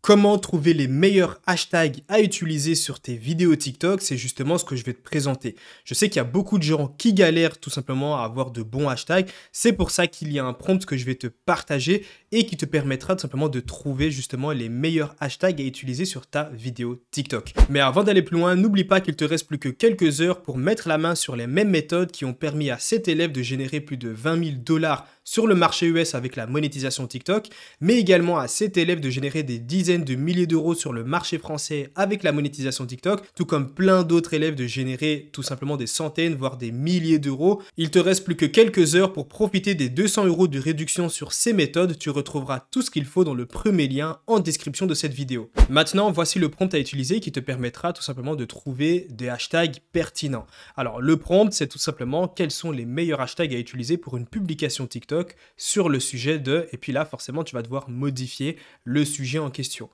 Comment trouver les meilleurs hashtags à utiliser sur tes vidéos TikTok? C'est justement ce que je vais te présenter. Je sais qu'il y a beaucoup de gens qui galèrent tout simplement à avoir de bons hashtags. C'est pour ça qu'il y a un prompt que je vais te partager et qui te permettra tout simplement de trouver justement les meilleurs hashtags à utiliser sur ta vidéo TikTok. Mais avant d'aller plus loin, n'oublie pas qu'il te reste plus que quelques heures pour mettre la main sur les mêmes méthodes qui ont permis à cet élève de générer plus de 20 000 $ sur le marché US avec la monétisation TikTok, mais également à cet élève de générer des dizaines de milliers d'euros sur le marché français avec la monétisation TikTok, tout comme plein d'autres élèves de générer tout simplement des centaines, voire des milliers d'euros. Il te reste plus que quelques heures pour profiter des 200 € de réduction sur ces méthodes. Tu retrouveras tout ce qu'il faut dans le premier lien en description de cette vidéo. Maintenant, voici le prompt à utiliser qui te permettra tout simplement de trouver des hashtags pertinents. Alors, le prompt, c'est tout simplement quels sont les meilleurs hashtags à utiliser pour une publication TikTok sur le sujet de, et puis là forcément tu vas devoir modifier le sujet en question.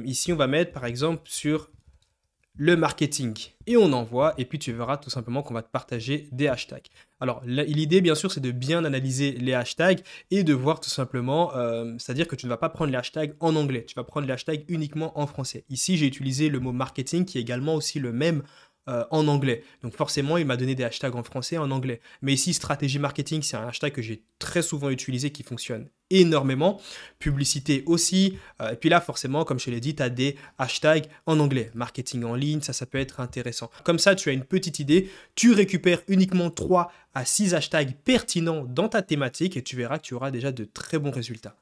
Ici on va mettre par exemple sur le marketing et on envoie et puis tu verras tout simplement qu'on va te partager des hashtags. Alors l'idée bien sûr c'est de bien analyser les hashtags et de voir tout simplement, c'est-à-dire que tu ne vas pas prendre les hashtags en anglais, tu vas prendre les hashtags uniquement en français. Ici j'ai utilisé le mot marketing qui est également aussi le même en anglais. Donc forcément, il m'a donné des hashtags en français et en anglais. Mais ici, stratégie marketing, c'est un hashtag que j'ai très souvent utilisé qui fonctionne énormément. Publicité aussi. Et puis là, forcément, comme je te l'ai dit, tu as des hashtags en anglais. Marketing en ligne, ça peut être intéressant. Comme ça, tu as une petite idée. Tu récupères uniquement 3 à 6 hashtags pertinents dans ta thématique et tu verras que tu auras déjà de très bons résultats.